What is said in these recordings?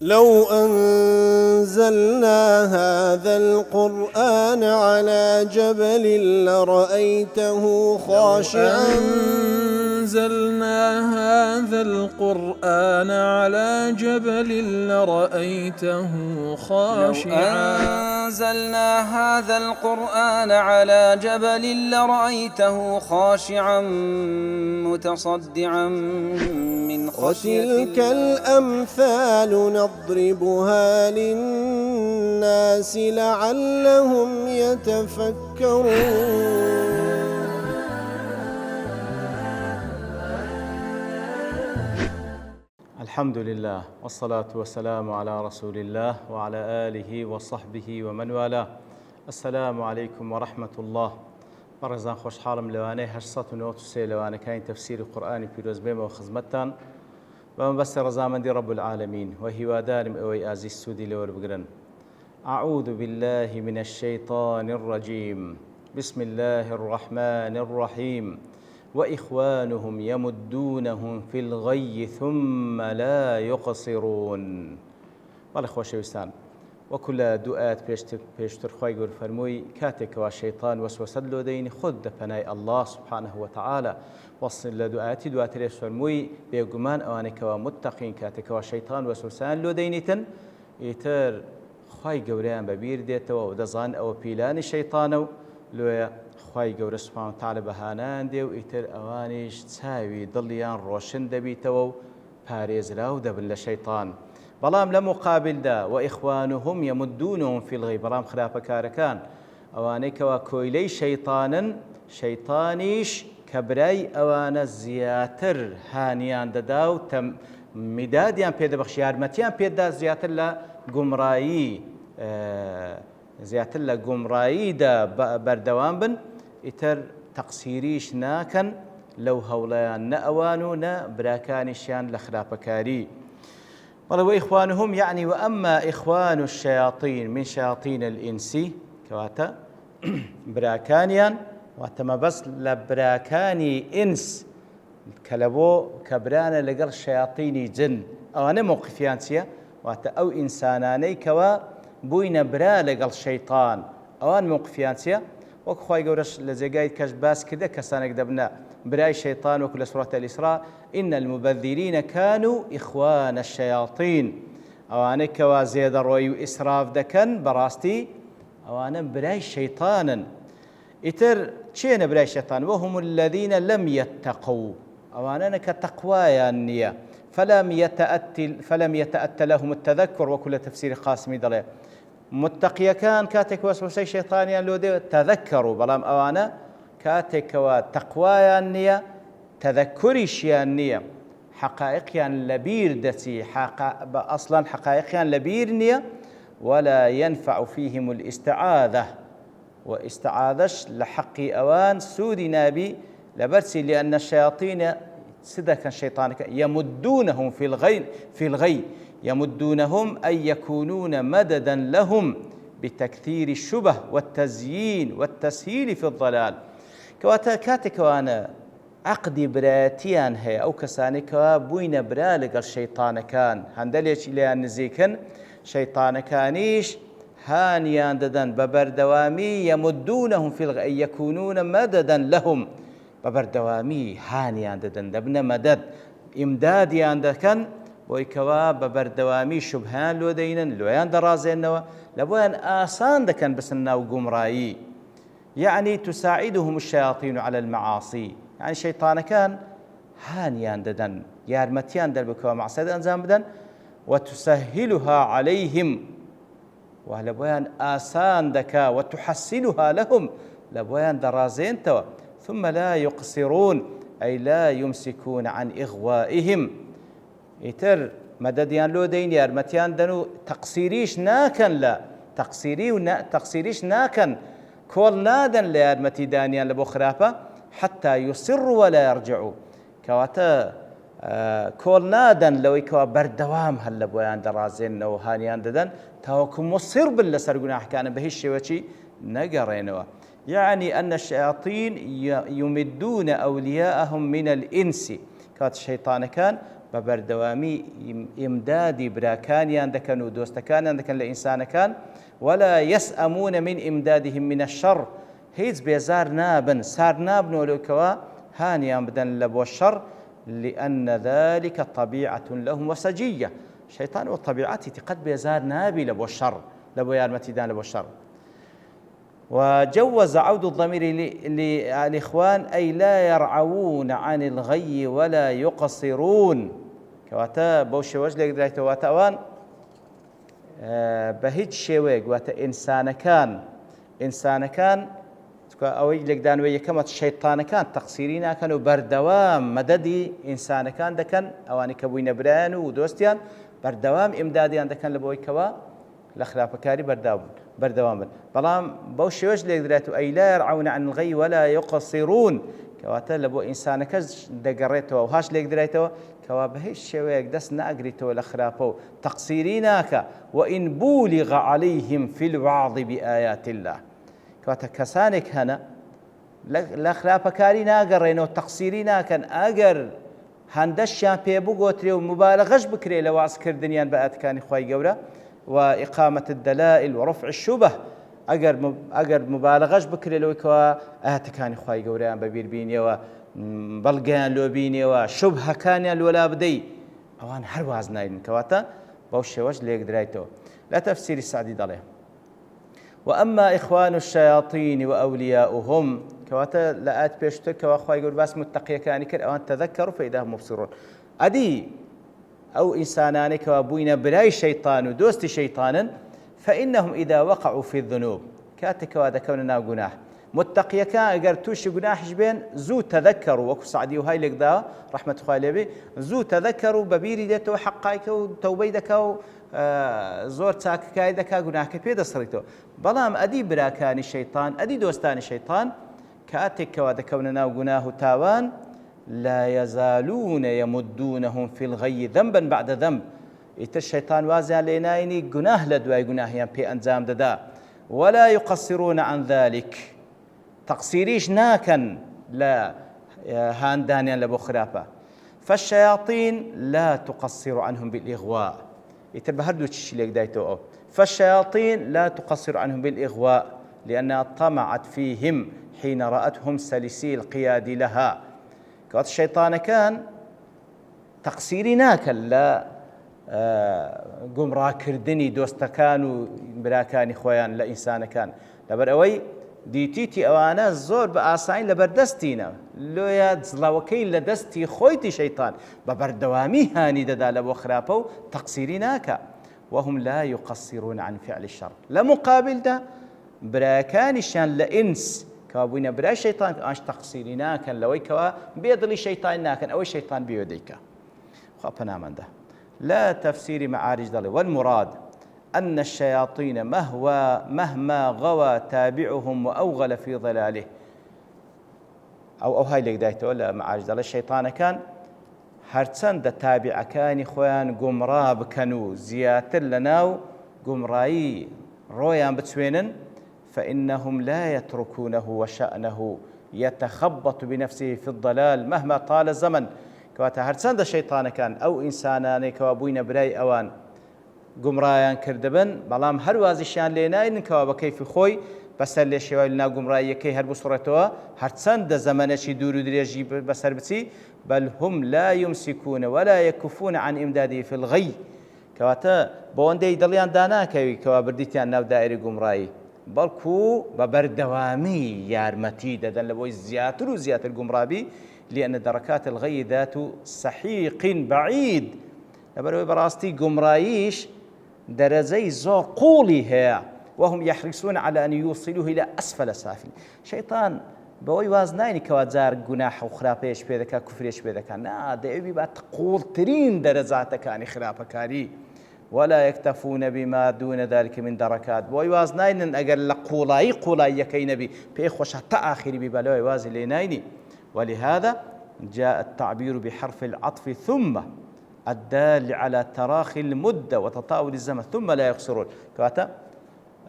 لو أنزلنا هذا القرآن على جبل لرأيته خاشعا أنزلنا هذا القرآن على جبل لرأيته خاشعا أنزلنا هذا القرآن على جبل لرأيته خاشعا متصدعا من خشية وتلك الأمثال نضربها للناس لعلهم يتفكرون. الحمد لله والصلاة والسلام على رسول الله وعلى آله وصحبه ومن والاه. السلام عليكم ورحمة الله. بەڕێزان خۆشحاڵم لەوانەیە 893 لەوانەکانی تەفسیری قورئانی پیرۆز بێمەوە خزمەتتان بە مەبەستی ڕەزامەندی رب العالمین و هیوادارم ئەوەی ئازیز سوودی لەوەربگرن. أعوذ بالله من الشيطان الرجيم. بسم الله الرحمن الرحيم. وإخوانهم يمدونهم في الغي ثم لا يقصرون. بەڵێ خۆشەویستان، وەکو لە دوو ئاەت پێشتر خوای گەورە فەرمووی کاتێکەوە شەیطان وەسوەسەت لۆ دەینی خۆت دە پەنای ئەڵڵا سوبحانەه وتەعالە. وەسڵ لە دوو ئاەتی دواترێ فەرمووی بێگومان ئەوانەی کەوا متەقین کاتێکەوە شەیطان وەسوسەیان لۆ دەینیتن ئیتر خوای گەورەیان بەبیر دێتەوە و دەزان ئەوە پیلانی شەیطانە و لۆیە خوای گەورە سوبحانەه وتەعالە بەهانایان دێ و ئیتر ئەوانیش چاوی دڵیان ڕۆشن دەبیتەوە و پارێزراو دەبن لە شەیطان. بەڵام لە مقابلدا وإخوانهم يمدونهم في الغي، بەڵام خراپەکارەکان ئەوانەی کەوا کۆیلەی شەیطانن، شەیطانیش کە برای ئەوانە زیاتر هانیان دەدا و میدادیان پێدەبەخشی، یارمەتیان پێدا زیاتر لە گومڕاییدا بەردەوام بن، ئیتر تەقسیریش ناکەن لەو هەوڵەیان نە ئەوان و نە براکانیشیان لە خراپەکاری. وإخوانهم يعني وأما إخوان الشياطين من شياطين الإنس كواتا براكانيان واتما بس لبراكاني إنس كلبو كبرانا لقل شياطيني جن أو أنا موقفيانسيا واتا أو إنساناني كوا بوين برا لقل شيطان أو أنا موقفيانسيا وكخواي قورش لزيقايد كاش باس كده كسانك دبنا براي شيطان وكل سورة الإسراء إن المبذرين كانوا إخوان الشياطين. أوانا كوا زيد الروي وإسراف دكن براستي أوانا براي شيطانا إتر تشين براي شيطان وهم الذين لم يتقوا أوانا كتقوايا النية فلم يتأتى لهم التذكر وكل تفسير قاسمي دلي متقيا كان كاتك وسوسي شيطانيا لو دي تذكروا بلام أوانا كاتك وتقوايا النية تذكريشيا النية حقائقيا لبير دتي أصلا حقائقيا لبير نية ولا ينفع فيهم الاستعاذة واستعاذش لحقي أوان سودي نابي لبرسي لأن الشياطين سدك الشيطان يمدونهم في الغي يمدونهم أي يكونون مددا لهم بتكثير الشبه والتزيين والتسهيل في الضلال. كاتك وانا عقدي براتيان هي أو كساني كوا بوين برا لقل شيطان كان هندليش إليان نزيكن شيطان كانيش هانيان ددن ببردوامي يمدونهم في الغي يكونون مددا لهم ببردوامي هانيان ددن دبن مدد إمداديان دكن ويكوا ببردوامي شبهان لو دينن لويان درازين نوا لبوان آسان دكن بسنا وقمرائي، يعني تساعدهم الشياطين على المعاصي. يعني شيطان كان هانيان ددن يارمتيان دربكوا معصية أنزام بدن وتسهلها عليهم ولبوان آسان دكا وتحسنها لهم لبوان درازين توا. ثم لا يقصرون أي لا يمسكون عن إغوائهم. إتر مدديان لو دين يارمتيان دنو تقصيريش ناكن لا تقصيريش ناكن كل نادن ليارمتي دانيان لبو خرافة حتى يصروا ولا يرجعوا. كواتا كل نادن لو يكوا بردوام هل لبويان درازين أو هانيان ددن تاوكم مصر باللسر قنا حكانا بهش وشي نقرينوا. يعني أن الشياطين يمدون أولياءهم من الإنس، كات الشيطان كان ببردوامي إمدادي براكانيان دكن ودوستكانيان دكن لإنسان كان ولا يسأمون من إمدادهم من الشر هيز بيزار نابن سار نابن ولكوا هانيان بدن لبو الشر لأن ذلك طبيعة لهم وسجية شيطان وطبيعتي تقد بيزار نابي لبو الشر لبو يارمتي دان لبو الشر وجوز عود الضمير للإخوان أي لا يرعون عن الغي ولا يقصرون كواتا بوشي وجلك درايتو واتاوان بهيج شويق واتا إنسان كان أو يجلك دانوية كما الشيطان كان تقصيرين كانوا بردوام مددي إنسان كان دكان أواني كبوين بران ودوستيان بردوام إمداديان دكان لبوي كوا لخلافكاري بردوام بلام بوشي وجلك دراتو أي لا يرعون عن الغي ولا يقصرون كواتا لبو إنسان كز دقريتو وهاش ليك دريتو كوا بهيش شويك دس ناقريتو لخلافو تقصيريناك وإن بولغ عليهم في الوعظ بآيات الله كواتا كسانك هنا لخلافكاري ناقرينو تقصيريناكن أقر هندشان بيبو قوتري ومبالغش بكري لواس كردنيان بآت كان إخواي قورا وإقامة الدلائل ورفع الشبه أجر مبالغش بكري لو كوا أهتكاني خواي جوريان ببير بيني وبلغان لو بيني وشبه كان ولا بدي أوان هرواز نايلن كواتا بوشي وجه ليك درايتو لا تفسير السعدي ضليه وأما إخوان الشياطين وأولياؤهم كواتا لآت بيشتك وأخواي يقول بس متقية كان كر أوان تذكروا فإذا هم مبصرون أدي أو إنسانان كوابوين براي شيطان ودوست شيطانا فإنهم إذا وقعوا في الذنوب كاتك وهذا كوننا جناح متقيا كان قرتوش جناح جبين زو تذكروا وكو سعدي وهاي لك دا رحمة خالي بي زو تذكروا ببيري ديتو حقايك وتوبيدك زور تاك كايدك جناح كبير صريتو بلام أدي براكان الشيطان أدي دوستان الشيطان كاتك وهذا كوننا جناه تاوان لا يزالون يمدونهم في الغي ذنبا بعد ذنب الشيطان وازع لينايني جناه لدواي جناهيان بي أنزام ددا ولا يقصرون عن ذلك تقصيريش ناكن لا هاندانيا لبو خرافة فالشياطين لا تقصر عنهم بالإغواء يتبهردو تشيليك دايتو فالشياطين لا تقصر عنهم بالإغواء لأنها طمعت فيهم حين رأتهم سلسي القياد لها كوات الشيطان كان تقصيري ناكن لا قمرا كردني دوستكان وبراكاني خويان لا إنسان كان لبر أوي ديتيتي أوانا زور بآساين لبردستينا لو يا زلاوكين لدستي خويتي شيطان ببردوامي هاني ددا لبو خرابو تقصيري ناكا وهم لا يقصرون عن فعل الشر لمقابل ده براكاني شان لإنس كابوين برا شيطان أنش تقصيري ناكا لوي كوا بيضلي شيطان ناكا أو شيطان بيوديك خابنا من ده لا تفسير معارج ضل والمراد أن الشياطين مهما غوى تابعهم وأوغل في ضلاله أو هاي اللي قدايته ولا معارج ضل الشيطان كان هرتسند تابع كان خوان قمرا بكنو زياتر لناو قمراي رويان بتسوينن فإنهم لا يتركونه وشأنه يتخبط بنفسه في الضلال مهما طال الزمن كواتا هرسان الشيطان كان أو إنسانان كوابوين براي أوان قمرايان كردبن بلام هروازشان ليناين كوابا كيف خوي بس اللي شوال لنا قمراي كي هربو صورتها هرسان دا زمانشي دورو دريجي بسر بتي بل هم لا يمسكون ولا يكفون عن إمداده في الغي كواتا بوندي دليان دانا كوابرديتيان ناو دائري قمراي بلكو ببردوامي يارمتي ددن لبوي زياتر وزياتر قمرابي لأن دركات الغي ذات سحيق بعيد لبروي براستي قمرايش درزي زور قولي هي وهم يحرصون على أن يوصلوه إلى أسفل سافل شيطان بوي وازنايني كوازار جناح وخرابيش بيدكا كفريش بيدكا نا دعوي بتقول ترين درزاتك كان خرابكاري ولا يكتفون بما دون ذلك من دركات بوي وازناين أقل قولاي كي نبي بيخوش حتى آخر ببالوي وازي لينايني ولهذا جاء التعبير بحرف العطف ثم الدال على تراخي المدة وتطاول الزمن ثم لا يقصرون كواتا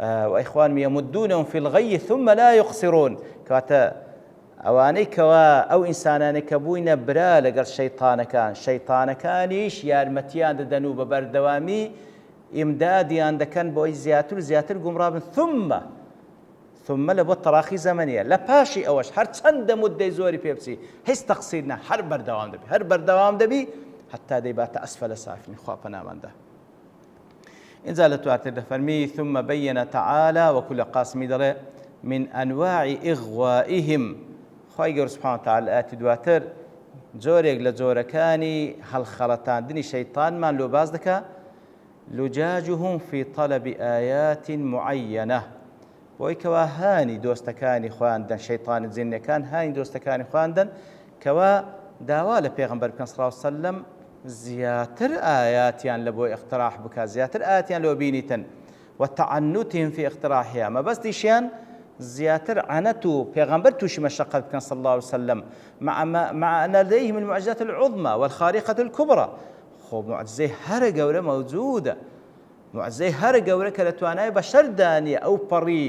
وإخوان يمدونهم في الغي ثم لا يقصرون كواتا ئەوانەی کەوا ئەو ئینسانانێک کە بووینە برا لەگەڵ شەیتانەکانیش یارمەتیان دەدەن و بە بەردەوامی ئیمدادیان دەکەن بۆی زیاتر و زیاتر گومڕا بن. ثم لە بۆ تەراخی زەمەنیە لە پاشی ئەوەش هەر چەندە مودەی زۆری پێ بچی هیچ تەقسیر نە، هەر بەردەوام دەبی حتا دەیباتە ئەسفەلە سافلین. خوا پەناماندا. اینجا لە تواتر دەفەرمی ثم بەیەنە تەعالە وەکو لە قاسمی دەڵێ من أنواع إغوائهم. خی گەورە سوبحانەهو وتەعالە ئاەتی دواتر جۆرێک لە جۆرەکانی هەڵخەڵەتاندنی شەیطانمان لۆ باز دەکا. لجاجهم في طلب آيات معينة. بۆی کەوا هانی دۆستەکانی خواندن شەیطانی جینەکان هانی دۆستەکانی خواندن کەوا داوا لە پێغەمبەر بکەن صلی الله علیه وسلم زیاتر ئاياتیان لە بۆ اقتراح بکات، زیاتر ئاياتیان لۆ بینیتن. وتعنتهم في اقتراحها، مەبەستیشیان زیاتر عنەت و پێغەمبەر تووشی مەشەقەت بکەن صلی الله عليه وسلم مع أن لديهم المعجزات العظمى والخارقة الكبرى. خۆ معجزەی هەرە گەورە مەوجودە، معجزەی هەرە گەورە کە لە توانای بەشەر دانیە ئەو پەڕی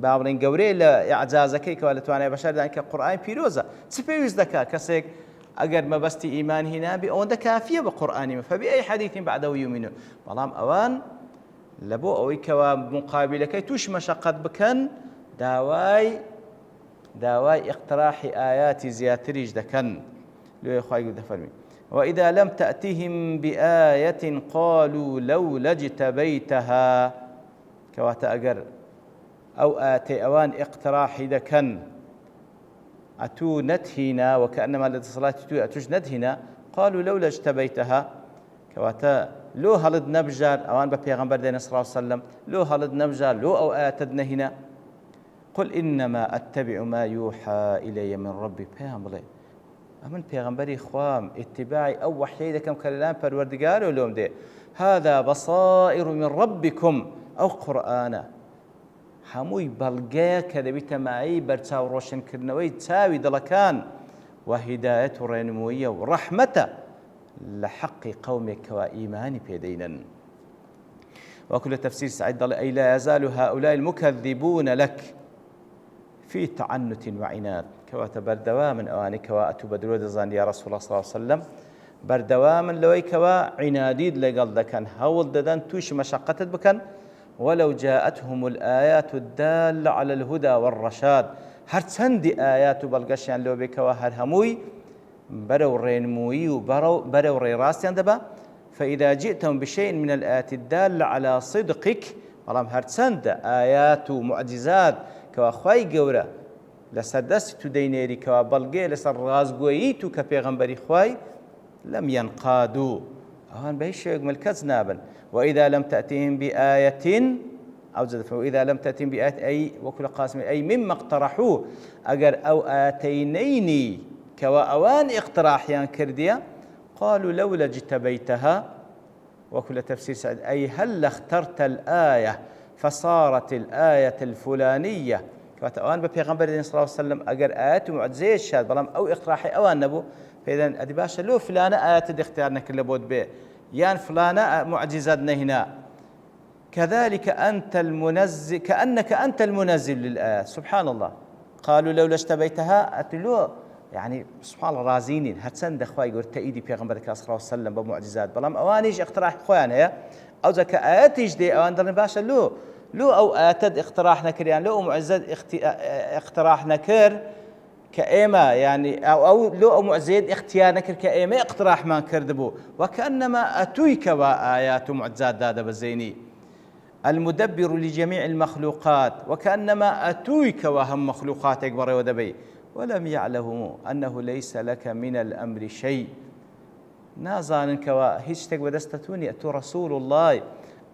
باڵین گەورەی لە ئیعجازەکەی کەوا لە توانای بەشەر دانی کە قورئانی پیرۆزە. چ پێویست دەکات کەسێک ئەگەر مەبەستی ئیمان هینابی ئەوەندە کافیە بە قورئانی فبأي حديث بعده يؤمنون. بەڵام ئەوان لە بۆ ئەوەی کەوا مقابلەکەی تووشی مەشەقەت بکەن داوای اقتراحی ئاياتی زیاتریش دەکەن. لێ خوای گەورە دەفەرمی وإذا لم تأتهم بآية قالوا لولا اجتبيتها. كواتا أجر أو آتي أوان اقتراحي دكن أتو نتهنا وكأنما الاتصالات أتوش نتهنا قالوا لولا اجتبيتها. كواتا لو هلد نبجار أوان ببيغمبر دين صلى الله عليه وسلم لو هلد نبجار لو أو آتدنا هنا قل إنما أتبع ما يوحى إلي من ربي. بيغمبر ئەمن پێغەمبەری خوام اتباعی ئەو وحیەی دەکەم کە لەلایەن پەروەردگارەوە لۆم دێ. هذا بصائر من ربكم. ئەو قورئانە هەمووی بەڵگەیە کە دەبێتە مایەی بەرچاو ڕۆشنکردنەوەی چاوی دڵەکان و هیدایەت و ڕێنموویە و ڕەحمەتە لە حەقی قەومێکەوە ئیمانی پێدەینن. وەکو لە تەفسیر سعید دەڵێ ئەی لا يزال هؤلاء المكذبون لك في تعنت وعناد. كواتا بردوامن أواني كوا أتو بدرود زان يا رسول الله صلى الله عليه وسلم بردوامن لوي كوا عناديد لقل دكان هول ددان توش مشقتت بكن ولو جاءتهم الآيات الدالة على الهدى والرشاد. هر چندي آيات بلقشيان لو بكوا هر هموي برو رينموي وبرو ري راستيان دبا. فإذا جئتم بشيء من الآيات الدالة على صدقك ولم هر چند آيات ومعجزات كوا خواي قورا لسردست تدينيري كوا بلغي لسر رازقويتو كبيغمبري خواي لم ينقادوا. أهان بهش يقمل كذنابا. وإذا لم تأتهم بآية أو زد وإذا لم تأتهم بآية أي وكل قاسم أي مما اقترحوه أجر أو آتينيني كوا أوان اقتراحيان كرديا قالوا لولا اجتبيتها. وكل تفسير سعد أي هل اخترت الآية فصارت الآية الفلانية. كواتوان ببيغمبر صلى الله عليه وسلم أجر آيات معجزة الشاد بلام أو إقتراحي أوان نبو. فإذا أدي باشا لو فلانة آيات اختيارنا كل بود به يان فلانة معجزاتنا هنا. كذلك أنت المنزل كأنك أنت المنزل للآيات. سبحان الله. قالوا لولا اشتبيتها أتلو يعني سبحان الله رازينين هتسند أخوي يقول تأيدي بيغمبر صلى الله عليه وسلم بمعجزات بلام أوانيش اقتراح أخوان هي أو ذاك آياتيش دي أوان درن باشا لو أو آتد اقتراحنا كر يعني لو معزد اقتراحنا كر كأيما يعني أو لو أو معزد اختيارنا كر كأيما اقتراح ما كردبو وكأنما أتويك وآيات معجزات دادا بزيني المدبر لجميع المخلوقات وكأنما أتويك وهم مخلوقات أكبر ودبي ولم يعلموا أنه ليس لك من الأمر شيء. نازانك وهيشتك ودستتوني أتو رسول الله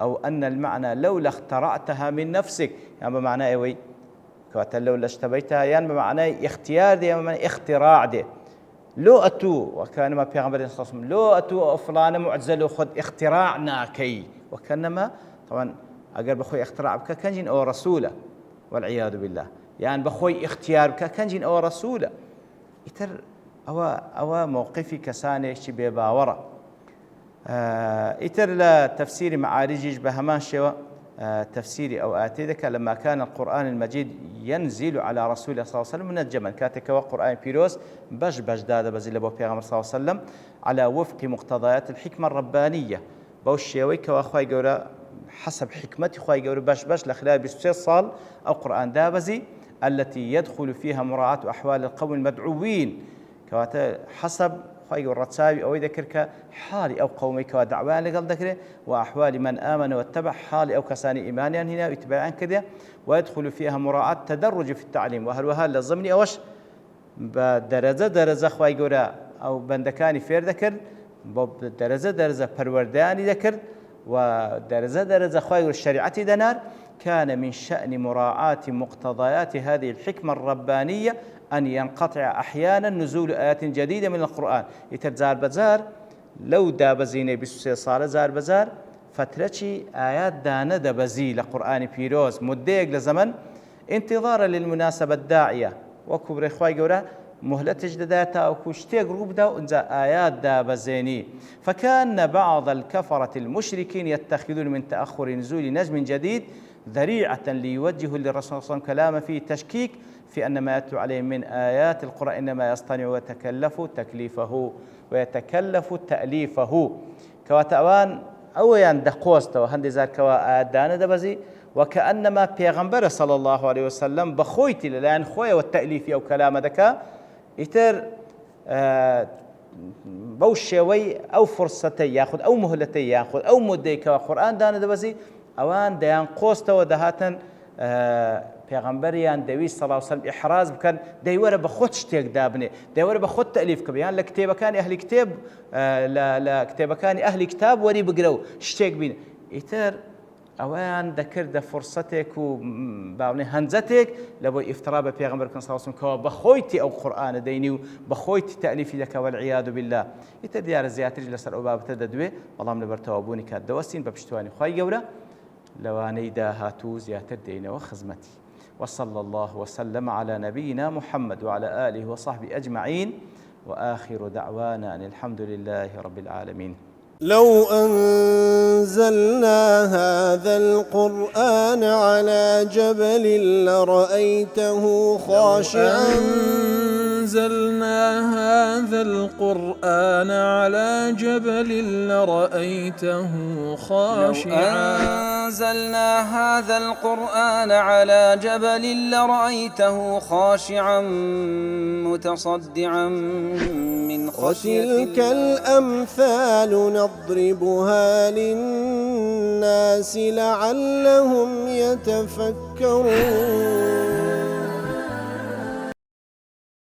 أو أن المعنى لولا اخترعتها من نفسك يعني بمعنى إيوي كواتا لولا اشتبيتها يعني بمعنى اختيار دي بمعنى اختراع دي لو أتو وكان ما بيغمبر صلى الله عليه وسلم لو أتو فلان معزل خد اختراعنا كي وكانما طبعا أقل بخوي اختراع بك كان جين أو رسوله والعياذ بالله يعني بخوي اختيار بك كان جين أو رسوله يتر أو موقفي كساني شي باورا. إتر لا تفسير معارجيش بهمان شوا تفسيري أو آتيدك لما كان القرآن المجيد ينزل على رسول الله صلى الله عليه وسلم منجما كاتك وقرآن بيروس باش دادا بزيل أبو بيغمر صلى الله عليه وسلم على وفق مقتضيات الحكمة الربانية بوشيويك وأخوي جورا حسب حكمتي خواي جورا باش لخلال 26 صال أو قرآن دابزي التي يدخل فيها مراعاة أحوال القوم المدعوين كواتا حسب خواهي الرتساوي أو ذكرك حالي أو قومي ودعوان لقل ذكره وأحوال من آمن واتبع حالي أو كساني إيمانيا هنا ويتبعان كذا ويدخل فيها مراعاة تدرج في التعليم وهل وهل للضمني أوش بدرجة خواهي قرا أو بندكاني فير ذكر درجة پرورداني ذكر ودرجة خواهي الشريعة دنار كان من شأن مراعاة مقتضيات هذه الحكمة الربانية أن ينقطع أحيانا نزول آيات جديدة من القرآن يتزار بزار لو دابزيني بسوسي صار زار بزار فترتشي آيات دانا دابزي لقرآن بيروز مديق لزمن انتظارا للمناسبة الداعية وكبر إخوائي قولا مهلة جدداتا أو كشتيق روبدا وإنزا آيات دابزيني فكان بعض الكفرة المشركين يتخذون من تأخر نزول نجم جديد ذريعة ليوجه للرسول صلى الله عليه وسلم كلام فيه تشكيك في أن ما يتلو عليه من آيات القرآن إنما يصطنع ويتكلف تأليفه كواتأوان أو يندقوست وهندي ذا كوا آدان دبزي وكأنما بيغمبر صلى الله عليه وسلم بخويتي للآن خويا والتأليف أو كلام ذكا يتر بوشوي أو فرصتي ياخذ أو مهلتي ياخذ أو مديك وقرآن دان دبزي أوان ديان قوست ودهاتن پیغمبریان دوی صلی الله علیه وسلم احراز بکن دیواره بخود شتیک دابنه دیواره بخود تألیف کبیان لکتاب کانی اهل کتاب لکتاب کانی اهل کتاب وری بگرو شتیک بین ایتر اوان ذكر فرصتك وباوني هنزتك لبو افتراء بيغمبر كن صلى الله عليه وسلم بخويتي او قران ديني بخويتي تاليف لك والعياذ بالله يتديار زياتر لسر اباب تددوي والله من برتوابوني كدوسين ببشتواني خوي جوره لواني داهاتو زياتر دينه وخزمتي وصلى الله وسلم على نبينا محمد وعلى آله وصحبه أجمعين وآخر دعوانا أن الحمد لله رب العالمين. لو أنزلنا هذا القرآن على جبل لرأيته خاشعا أنزلنا هذا القرآن على جبل لرأيته خاشعا أنزلنا هذا القرآن على جبل لرأيته خاشعا متصدعا من خشية الله وتلك الأمثال نضربها للناس لعلهم يتفكرون